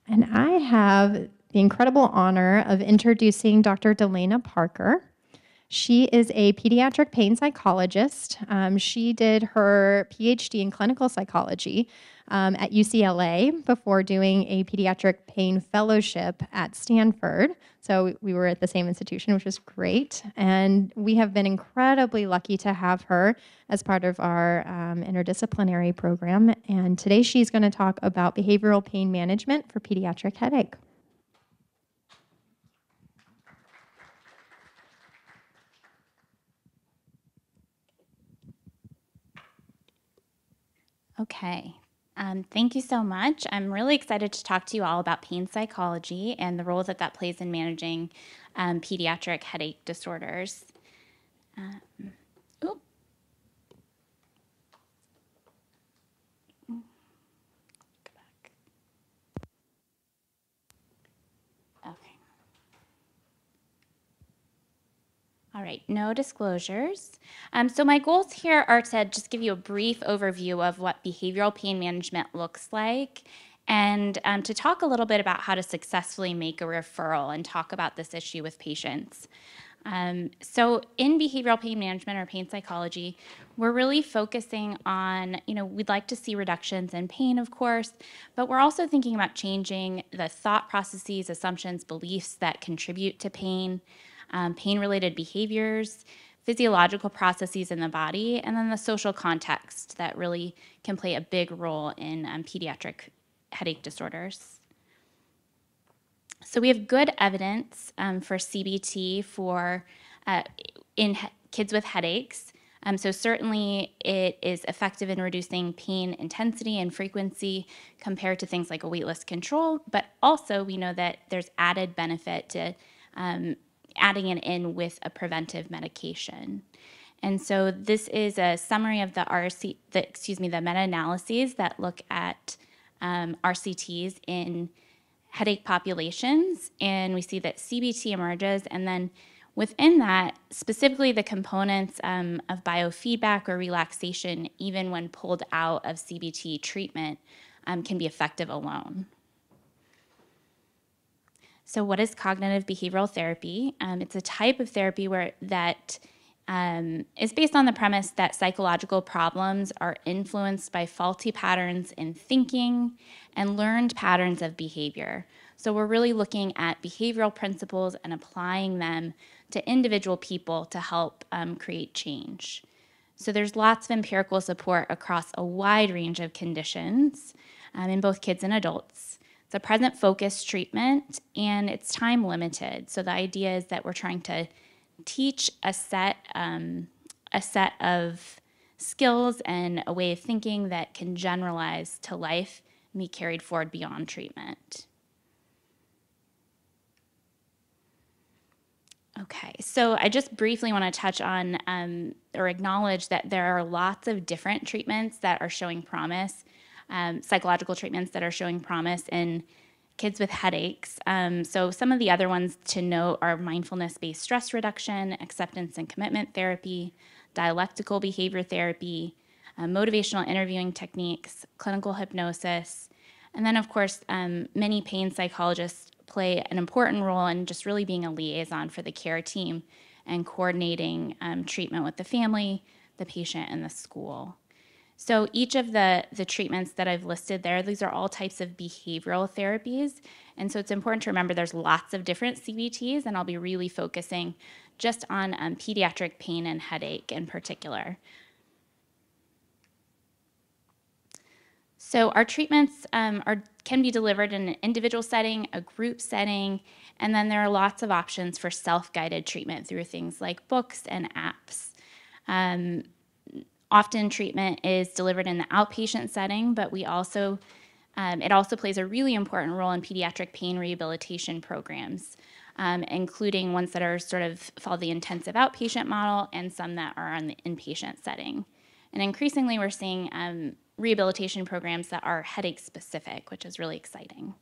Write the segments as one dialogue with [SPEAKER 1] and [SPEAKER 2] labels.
[SPEAKER 1] And I have the incredible honor of introducing Dr. Delana Parker. She is a pediatric pain psychologist. She did her PhD in clinical psychology at UCLA before doing a pediatric pain fellowship at Stanford. So we were at the same institution, which was great. And we have been incredibly lucky to have her as part of our interdisciplinary program. And today she's going to talk about behavioral pain management for pediatric headache.
[SPEAKER 2] Okay, thank you so much. I'm really excited to talk to you all about pain psychology and the role that that plays in managing pediatric headache disorders. Go back. Okay. All right, no disclosures. So my goals here are to just give you a brief overview of what behavioral pain management looks like and to talk a little bit about how to successfully make a referral and talk about this issue with patients. So in behavioral pain management or pain psychology, we're really focusing on, we'd like to see reductions in pain, of course, but we're also thinking about changing the thought processes, assumptions, beliefs that contribute to pain, pain-related behaviors, physiological processes in the body, and then the social context that really can play a big role in pediatric headache disorders. So we have good evidence for CBT in kids with headaches. So certainly it is effective in reducing pain intensity and frequency compared to things like a waitlist control, but also we know that there's added benefit to adding it in with a preventive medication. And so this is a summary of the meta-analyses that look at RCTs in headache populations, and we see that CBT emerges, and then within that, specifically the components of biofeedback or relaxation, even when pulled out of CBT treatment, can be effective alone. So what is cognitive behavioral therapy? It's a type of therapy that is based on the premise that psychological problems are influenced by faulty patterns in thinking and learned patterns of behavior. So we're really looking at behavioral principles and applying them to individual people to help create change. So there's lots of empirical support across a wide range of conditions in both kids and adults. It's a present-focused treatment, and it's time limited. So the idea is that we're trying to teach a set of skills and a way of thinking that can generalize to life and be carried forward beyond treatment. Okay, so I just briefly want to touch on or acknowledge that there are lots of different treatments that are showing promise, psychological treatments that are showing promise in kids with headaches. So some of the other ones to note are mindfulness-based stress reduction, acceptance and commitment therapy, dialectical behavior therapy, motivational interviewing techniques, clinical hypnosis, and then of course many pain psychologists play an important role in just really being a liaison for the care team and coordinating treatment with the family, the patient, and the school. So each of the treatments that I've listed there, these are all types of behavioral therapies. And so it's important to remember there's lots of different CBTs, and I'll be really focusing just on pediatric pain and headache in particular. So our treatments can be delivered in an individual setting, a group setting, and then there are lots of options for self-guided treatment through things like books and apps. Often treatment is delivered in the outpatient setting, but it also plays a really important role in pediatric pain rehabilitation programs, including ones that are sort of follow the intensive outpatient model and some that are on the inpatient setting. And increasingly we're seeing rehabilitation programs that are headache specific, which is really exciting.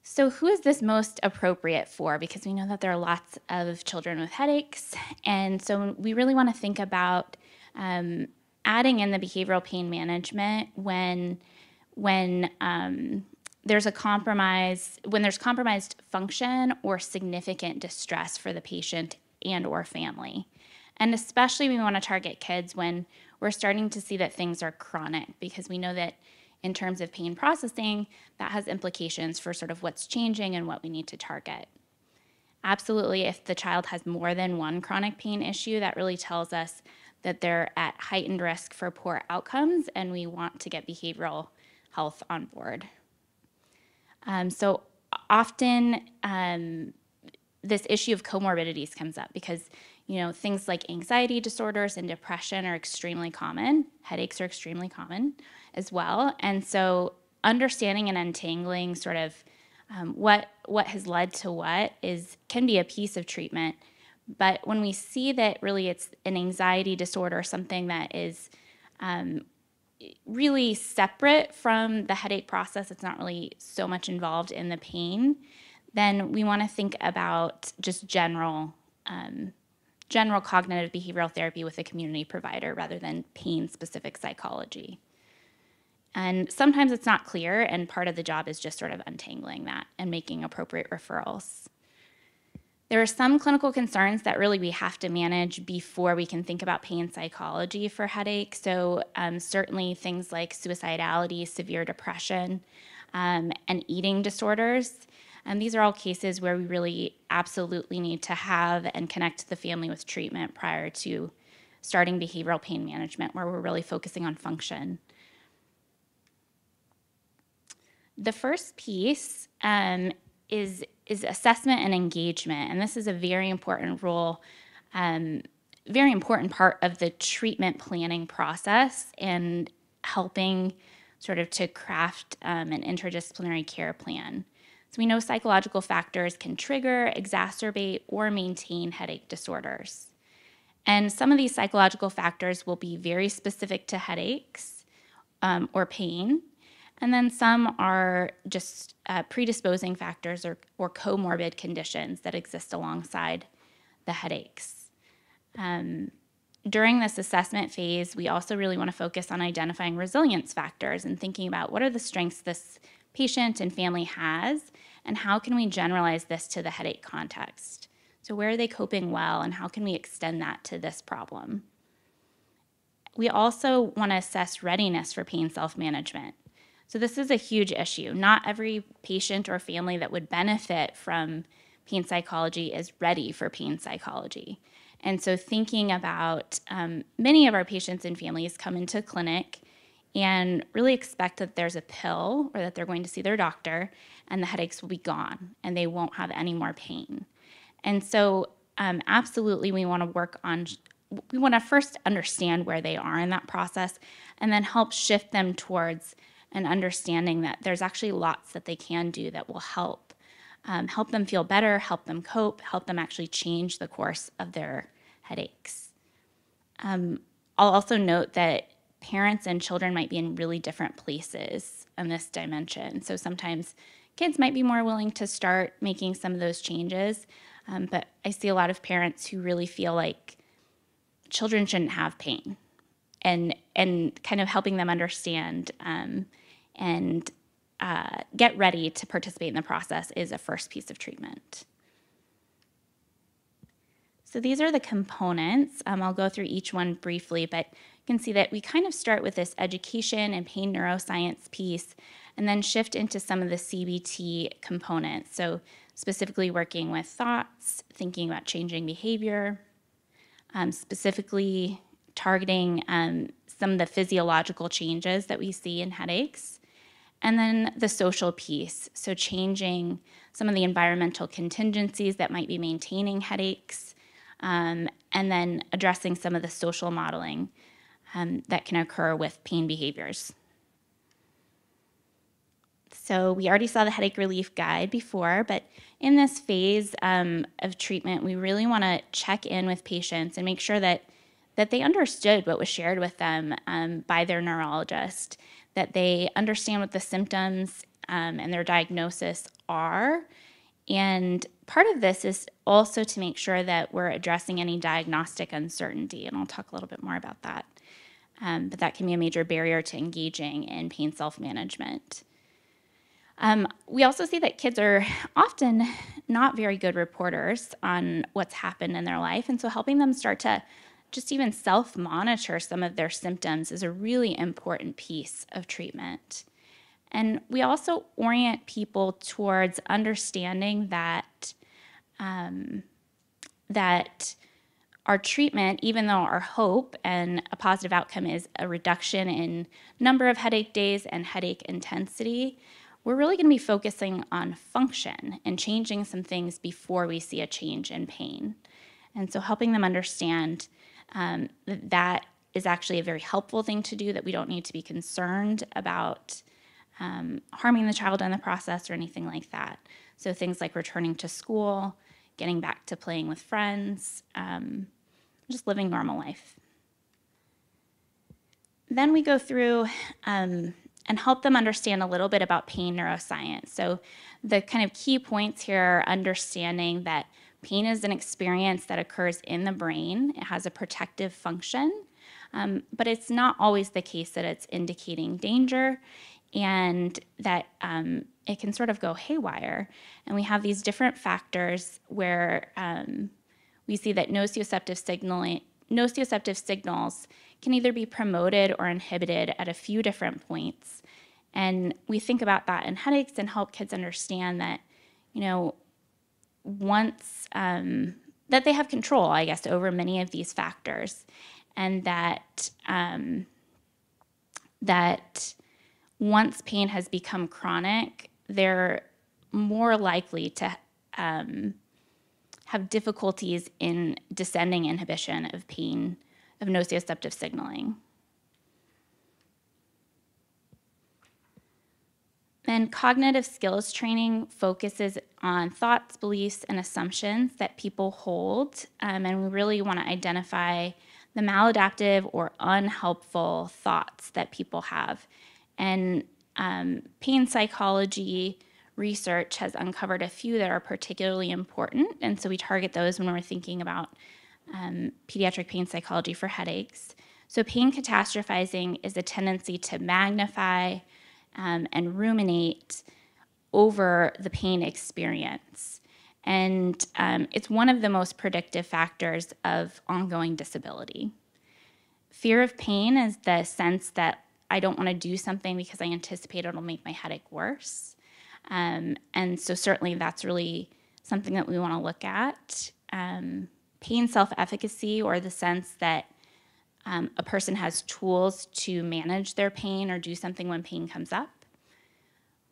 [SPEAKER 2] So who is this most appropriate for? Because we know that there are lots of children with headaches, and so we really want to think about Adding in the behavioral pain management when there's compromised function or significant distress for the patient and or family. And especially we want to target kids when we're starting to see that things are chronic, because we know that in terms of pain processing, that has implications for sort of what's changing and what we need to target. Absolutely, if the child has more than one chronic pain issue, that really tells us that they're at heightened risk for poor outcomes, and we want to get behavioral health on board. So often this issue of comorbidities comes up because, things like anxiety disorders and depression are extremely common. Headaches are extremely common as well. And so understanding and untangling sort of what has led to what can be a piece of treatment. But when we see that really it's an anxiety disorder, something that is really separate from the headache process, it's not really so much involved in the pain, then we want to think about just general cognitive behavioral therapy with a community provider rather than pain-specific psychology. And sometimes it's not clear, and part of the job is just sort of untangling that and making appropriate referrals. There are some clinical concerns that really we have to manage before we can think about pain psychology for headache. So certainly things like suicidality, severe depression, and eating disorders. And these are all cases where we really absolutely need to have and connect the family with treatment prior to starting behavioral pain management, where we're really focusing on function. The first piece is assessment and engagement, and this is a very important role, very important part of the treatment planning process and helping sort of to craft an interdisciplinary care plan. So we know psychological factors can trigger, exacerbate, or maintain headache disorders. And some of these psychological factors will be very specific to headaches or pain. And then some are just predisposing factors or comorbid conditions that exist alongside the headaches. During this assessment phase, we also really want to focus on identifying resilience factors and thinking about what are the strengths this patient and family has, and how can we generalize this to the headache context? So where are they coping well, and how can we extend that to this problem? We also want to assess readiness for pain self-management. So this is a huge issue. Not every patient or family that would benefit from pain psychology is ready for pain psychology. And so thinking about many of our patients and families come into clinic and really expect that there's a pill or that they're going to see their doctor and the headaches will be gone and they won't have any more pain. And so absolutely we want to first understand where they are in that process and then help shift them towards an understanding that there's actually lots that they can do that will help them feel better, help them cope, help them actually change the course of their headaches. I'll also note that parents and children might be in really different places in this dimension. So sometimes kids might be more willing to start making some of those changes, but I see a lot of parents who really feel like children shouldn't have pain, and kind of helping them understand and get ready to participate in the process is a first piece of treatment. So these are the components. I'll go through each one briefly, but you can see that we kind of start with this education and pain neuroscience piece and then shift into some of the CBT components. So specifically working with thoughts, thinking about changing behavior, specifically targeting some of the physiological changes that we see in headaches, and then the social piece, so changing some of the environmental contingencies that might be maintaining headaches, and then addressing some of the social modeling that can occur with pain behaviors. So we already saw the headache relief guide before, but in this phase of treatment, we really want to check in with patients and make sure that they understood what was shared with them by their neurologist, that they understand what the symptoms and their diagnosis are, And part of this is also to make sure that we're addressing any diagnostic uncertainty, and I'll talk a little bit more about that. But that can be a major barrier to engaging in pain self-management. We also see that kids are often not very good reporters on what's happened in their life, and so helping them start to just even self-monitor some of their symptoms is a really important piece of treatment. And we also orient people towards understanding that that our treatment, even though our hope and a positive outcome is a reduction in number of headache days and headache intensity, we're really going to be focusing on function and changing some things before we see a change in pain. And so helping them understand that is actually a very helpful thing to do, that we don't need to be concerned about harming the child in the process or anything like that. So things like returning to school, getting back to playing with friends, just living normal life. Then we go through and help them understand a little bit about pain neuroscience. So the kind of key points here are understanding that pain is an experience that occurs in the brain. It has a protective function, but it's not always the case that it's indicating danger, and that it can sort of go haywire. And we have these different factors where we see that nociceptive signals can either be promoted or inhibited at a few different points. And we think about that in headaches and help kids understand that, once that they have control, I guess, over many of these factors, and that that once pain has become chronic, they're more likely to have difficulties in descending inhibition of pain, of nociceptive signaling. Then cognitive skills training focuses on thoughts, beliefs, and assumptions that people hold, and we really want to identify the maladaptive or unhelpful thoughts that people have. And pain psychology research has uncovered a few that are particularly important, and so we target those when we're thinking about pediatric pain psychology for headaches. So pain catastrophizing is a tendency to magnify and ruminate over the pain experience. And it's one of the most predictive factors of ongoing disability. Fear of pain is the sense that I don't want to do something because I anticipate it'll make my headache worse. And so certainly that's really something that we want to look at. Pain self-efficacy, or the sense that a person has tools to manage their pain or do something when pain comes up.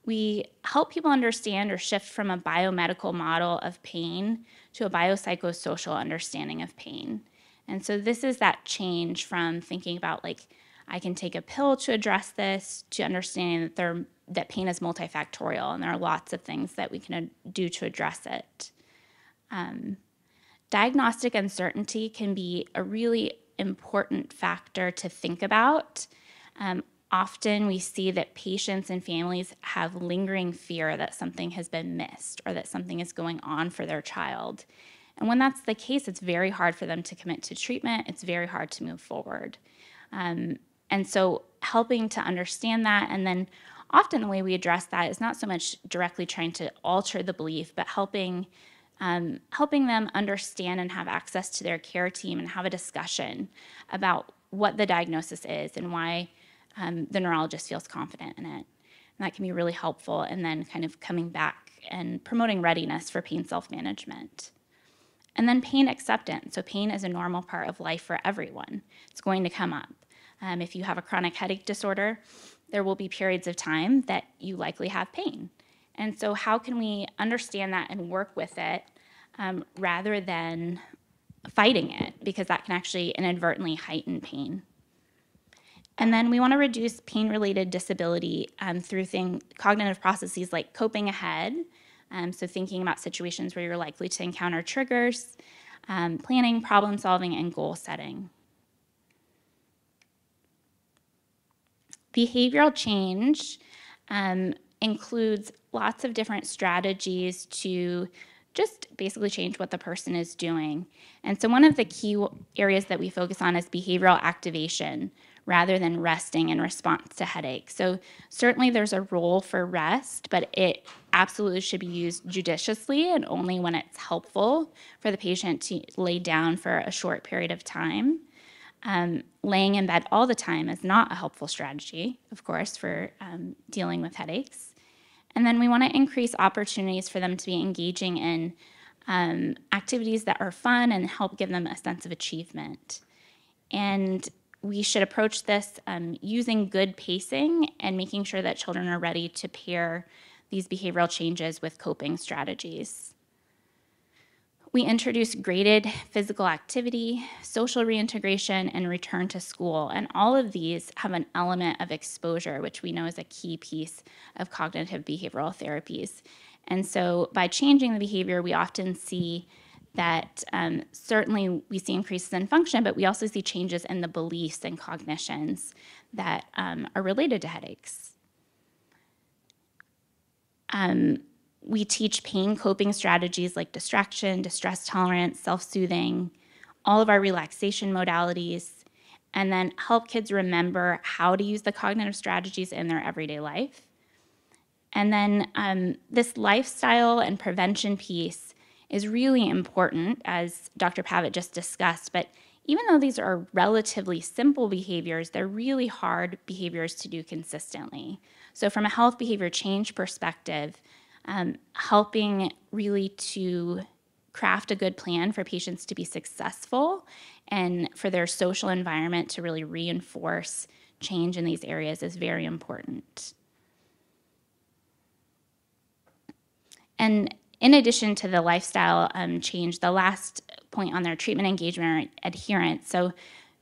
[SPEAKER 2] We help people understand or shift from a biomedical model of pain to a biopsychosocial understanding of pain. And so this is that change from thinking about, like, I can take a pill to address this, to understanding that pain is multifactorial and there are lots of things that we can do to address it. Diagnostic uncertainty can be a really important factor to think about. Often we see that patients and families have lingering fear that something has been missed or that something is going on for their child. And when that's the case, it's very hard for them to commit to treatment. It's very hard to move forward. And so helping to understand that, and then often the way we address that is not so much directly trying to alter the belief, but helping them understand and have access to their care team and have a discussion about what the diagnosis is and why the neurologist feels confident in it. And that can be really helpful, and then kind of coming back and promoting readiness for pain self-management. And then pain acceptance. So pain is a normal part of life for everyone. It's going to come up. If you have a chronic headache disorder, there will be periods of time that you likely have pain. And so how can we understand that and work with it rather than fighting it, because that can actually inadvertently heighten pain. And then we want to reduce pain-related disability through cognitive processes like coping ahead, so thinking about situations where you're likely to encounter triggers, planning, problem solving, and goal setting. Behavioral change includes lots of different strategies to just basically change what the person is doing. And so one of the key areas that we focus on is behavioral activation rather than resting in response to headache. So certainly there's a role for rest, but it absolutely should be used judiciously and only when it's helpful for the patient to lay down for a short period of time. Laying in bed all the time is not a helpful strategy, of course, for dealing with headaches. And then we want to increase opportunities for them to be engaging in activities that are fun and help give them a sense of achievement. And we should approach this using good pacing and making sure that children are ready to pair these behavioral changes with coping strategies. We introduce graded physical activity, social reintegration, and return to school. And all of these have an element of exposure, which we know is a key piece of cognitive behavioral therapies. And so by changing the behavior, we often see that certainly we see increases in function, but we also see changes in the beliefs and cognitions that are related to headaches. We teach pain coping strategies like distraction, distress tolerance, self-soothing, all of our relaxation modalities, and then help kids remember how to use the cognitive strategies in their everyday life. And then this lifestyle and prevention piece is really important, as Dr. Pavitt just discussed, but even though these are relatively simple behaviors, they're really hard behaviors to do consistently. So from a health behavior change perspective, helping really to craft a good plan for patients to be successful and for their social environment to really reinforce change in these areas is very important. And in addition to the lifestyle change, the last point on their treatment engagement or adherence. So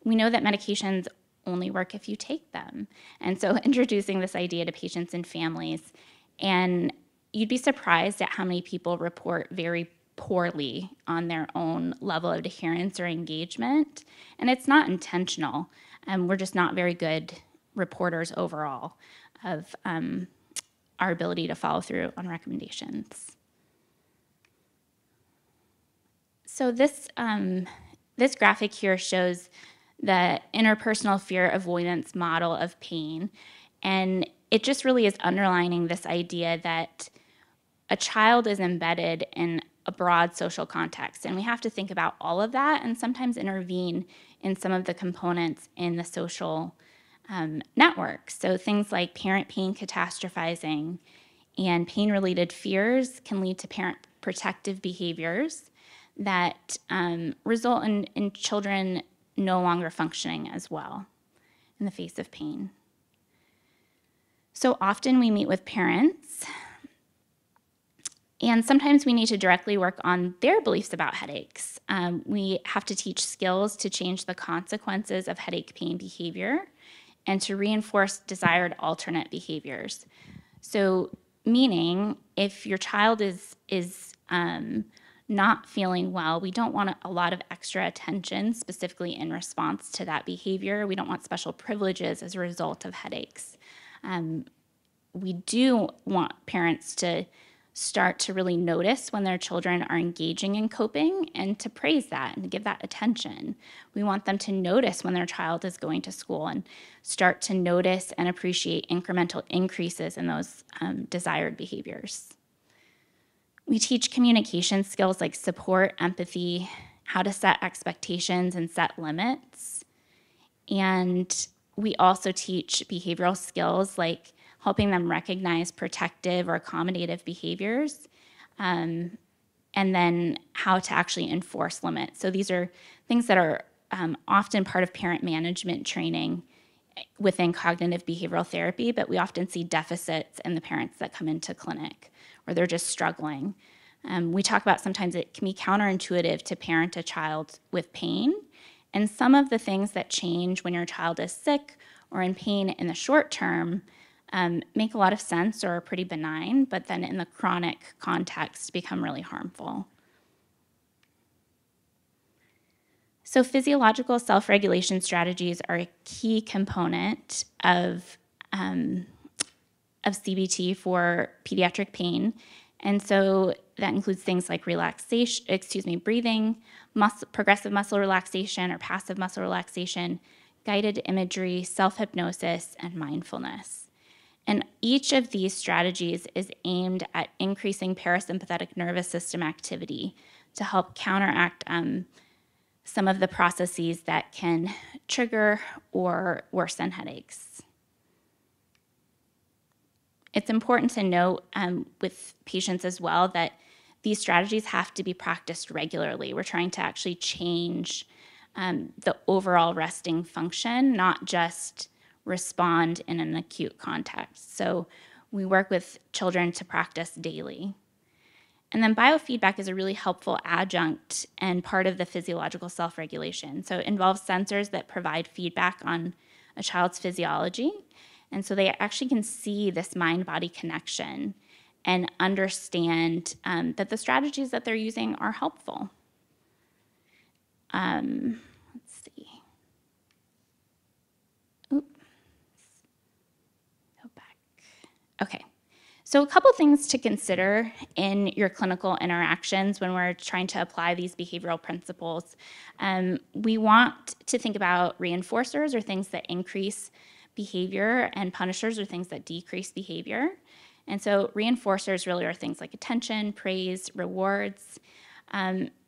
[SPEAKER 2] we know that medications only work if you take them. And so introducing this idea to patients and families, and you'd be surprised at how many people report very poorly on their own level of adherence or engagement. And it's not intentional. We're just not very good reporters overall of our ability to follow through on recommendations. So this graphic here shows the interpersonal fear avoidance model of pain. And it just really is underlining this idea that a child is embedded in a broad social context, and we have to think about all of that and sometimes intervene in some of the components in the social network. So things like parent pain catastrophizing and pain-related fears can lead to parent protective behaviors that result in children no longer functioning as well in the face of pain. So often we meet with parents, and sometimes we need to directly work on their beliefs about headaches. We have to teach skills to change the consequences of headache pain behavior and to reinforce desired alternate behaviors. So meaning if your child is not feeling well, we don't want a lot of extra attention specifically in response to that behavior. We don't want special privileges as a result of headaches. We do want parents to start to really notice when their children are engaging in coping and to praise that and give that attention. We want them to notice when their child is going to school and start to notice and appreciate incremental increases in those desired behaviors. We teach communication skills like support, empathy, how to set expectations and set limits. And we also teach behavioral skills like helping them recognize protective or accommodative behaviors, and then how to actually enforce limits. So these are things that are often part of parent management training within cognitive behavioral therapy, but we often see deficits in the parents that come into clinic or they're just struggling. We talk about sometimes it can be counterintuitive to parent a child with pain, and some of the things that change when your child is sick or in pain in the short term make a lot of sense or are pretty benign, but then in the chronic context become really harmful. So physiological self-regulation strategies are a key component of of CBT for pediatric pain. And so that includes things like breathing, progressive muscle relaxation or passive muscle relaxation, guided imagery, self-hypnosis, and mindfulness. And each of these strategies is aimed at increasing parasympathetic nervous system activity to help counteract some of the processes that can trigger or worsen headaches. It's important to note with patients as well that these strategies have to be practiced regularly. We're trying to actually change the overall resting function, not just respond in an acute context. So we work with children to practice daily. And then biofeedback is a really helpful adjunct and part of the physiological self-regulation. So it involves sensors that provide feedback on a child's physiology. And so they actually can see this mind-body connection and understand that the strategies that they're using are helpful. Let's see. Oops. Go back. Okay. So a couple things to consider in your clinical interactions when we're trying to apply these behavioral principles. We want to think about reinforcers or things that increase behavior, and punishers are things that decrease behavior. And so reinforcers really are things like attention, praise, rewards.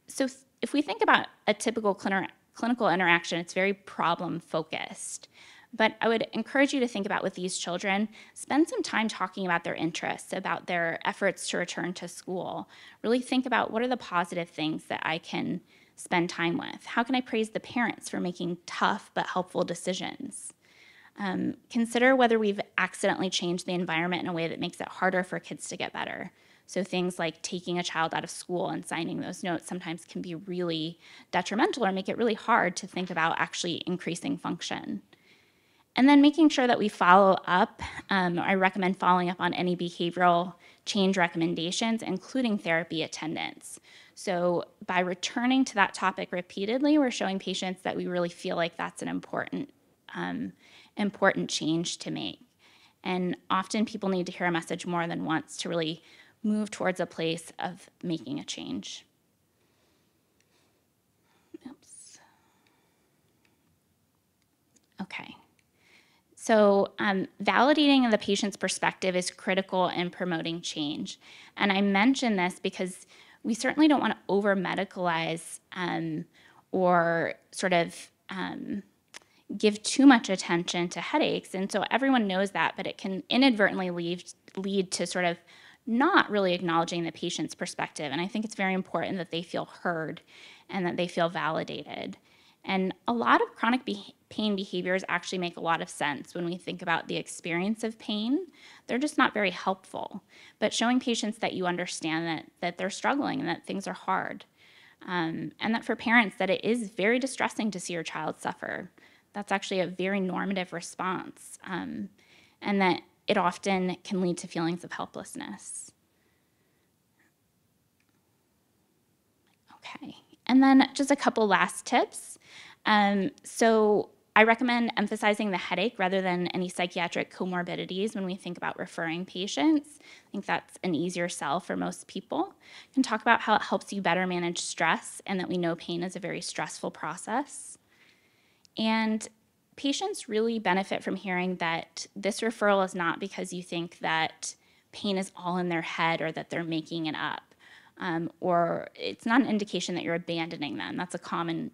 [SPEAKER 2] So if we think about a typical clinical interaction, it's very problem-focused. But I would encourage you to think about with these children, spend some time talking about their interests, about their efforts to return to school. Really think about what are the positive things that I can spend time with. How can I praise the parents for making tough but helpful decisions? Consider whether we've accidentally changed the environment in a way that makes it harder for kids to get better. So things like taking a child out of school and signing those notes sometimes can be really detrimental or make it really hard to think about actually increasing function. And then making sure that we follow up. I recommend following up on any behavioral change recommendations, including therapy attendance. So by returning to that topic repeatedly, we're showing patients that we really feel like that's an important change to make. And often people need to hear a message more than once to really move towards a place of making a change. Oops. Okay. So validating the patient's perspective is critical in promoting change. And I mention this because we certainly don't want to over-medicalize or sort of give too much attention to headaches. And so everyone knows that, but it can inadvertently lead to sort of not really acknowledging the patient's perspective. And I think it's very important that they feel heard and that they feel validated. And a lot of chronic pain behaviors actually make a lot of sense when we think about the experience of pain. They're just not very helpful. But showing patients that you understand that they're struggling and that things are hard. And that for parents that it is very distressing to see your child suffer. That's actually a very normative response. And that it often can lead to feelings of helplessness. Okay, and then just a couple last tips. So I recommend emphasizing the headache rather than any psychiatric comorbidities when we think about referring patients. I think that's an easier sell for most people. You can talk about how it helps you better manage stress and that we know pain is a very stressful process. And patients really benefit from hearing that this referral is not because you think that pain is all in their head or that they're making it up. Or it's not an indication that you're abandoning them. That's a common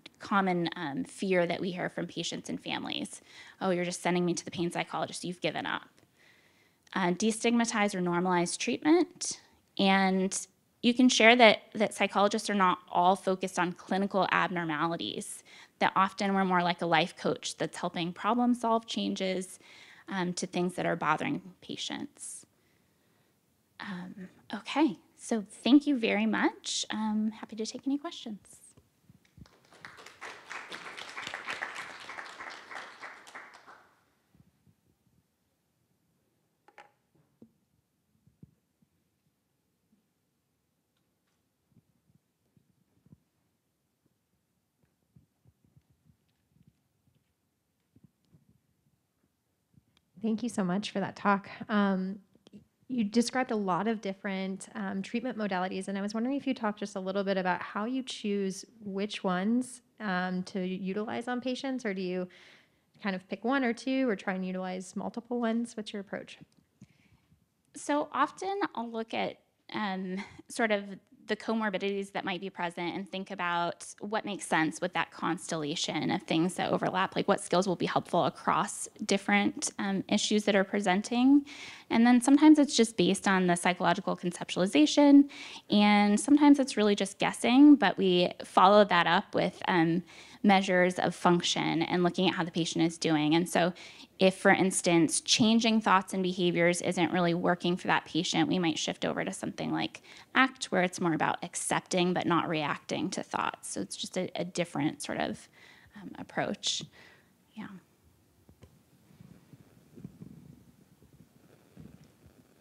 [SPEAKER 2] fear that we hear from patients and families. Oh, you're just sending me to the pain psychologist. You've given up. Destigmatize or normalize treatment. And you can share that psychologists are not all focused on clinical abnormalities, that often we're more like a life coach that's helping problem solve changes to things that are bothering patients. Okay. So thank you very much. I'm happy to take any questions.
[SPEAKER 1] Thank you so much for that talk. you described a lot of different treatment modalities, and I was wondering if you talked just a little bit about how you choose which ones to utilize on patients, or do you kind of pick one or two or try and utilize multiple ones? What's your approach?
[SPEAKER 2] So often I'll look at sort of the comorbidities that might be present and think about what makes sense with that constellation of things that overlap, like what skills will be helpful across different issues that are presenting. And then sometimes it's just based on the psychological conceptualization, and sometimes it's really just guessing, but we follow that up with measures of function and looking at how the patient is doing. And so if, for instance, changing thoughts and behaviors isn't really working for that patient, we might shift over to something like ACT, where it's more about accepting but not reacting to thoughts. So it's just a different sort of approach. Yeah.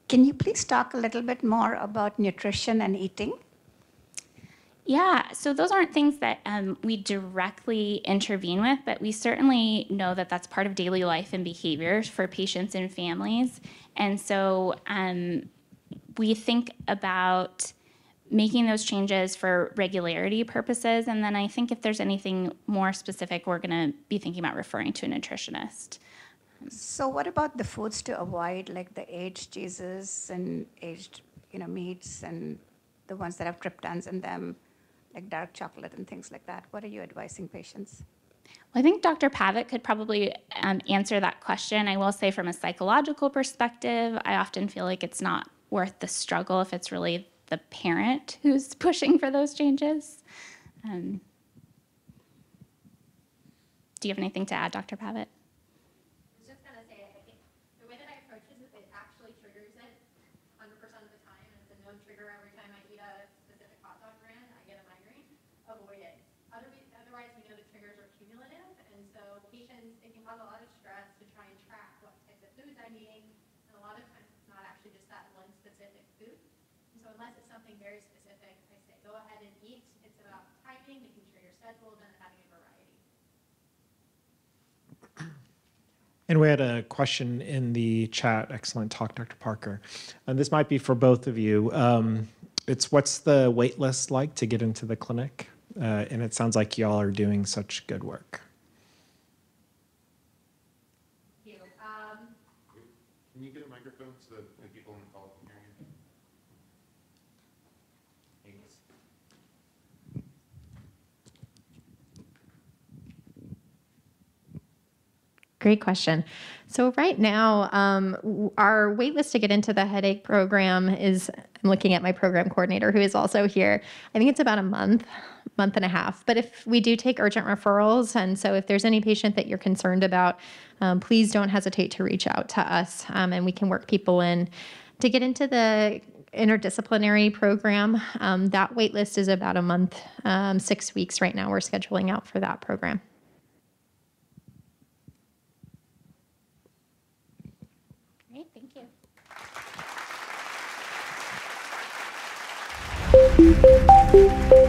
[SPEAKER 3] Can you please talk a little bit more about nutrition and eating?
[SPEAKER 2] Yeah, so those aren't things that we directly intervene with, but we certainly know that that's part of daily life and behaviors for patients and families. And so we think about making those changes for regularity purposes. And then I think if there's anything more specific, we're going to be thinking about referring to a nutritionist.
[SPEAKER 3] So what about the foods to avoid, like the aged cheeses and aged meats and the ones that have triptans in them, like dark chocolate and things like that? What are you advising patients?
[SPEAKER 2] Well, I think Dr. Pavitt could probably answer that question. I will say from a psychological perspective, I often feel like it's not worth the struggle if it's really the parent who's pushing for those changes. Do you have anything to add, Dr. Pavitt?
[SPEAKER 1] I was just going to say, I think the way that I approach it is it actually triggers it 100% of the time. And it's a known trigger every time I eat a specific hot dog brand, I get a migraine. Avoid it. Otherwise, we know the triggers are cumulative. And so patients, it can cause a lot of stress to try and track what types of foods I'm eating. And a lot of times it's not actually just that one specific food. And so unless it's something very specific, I say go ahead and eat. It's about timing, making sure you're scheduled, and having a variety.
[SPEAKER 4] And we had a question in the chat. Excellent talk, Dr. Parker. And this might be for both of you. It's what's the wait list like to get into the clinic? And it sounds like y'all are doing such good work.
[SPEAKER 1] Thank you.
[SPEAKER 5] Can you get a microphone so that people in the call can hear you? Thanks.
[SPEAKER 1] Great question. So right now, our wait list to get into the headache program is, I'm looking at my program coordinator who is also here. I think it's about a month and a half. But if we do take urgent referrals, and so if there's any patient that you're concerned about, please don't hesitate to reach out to us, and we can work people in. To get into the interdisciplinary program, that wait list is about a month, 6 weeks right now. We're scheduling out for that program.
[SPEAKER 2] Great, thank you.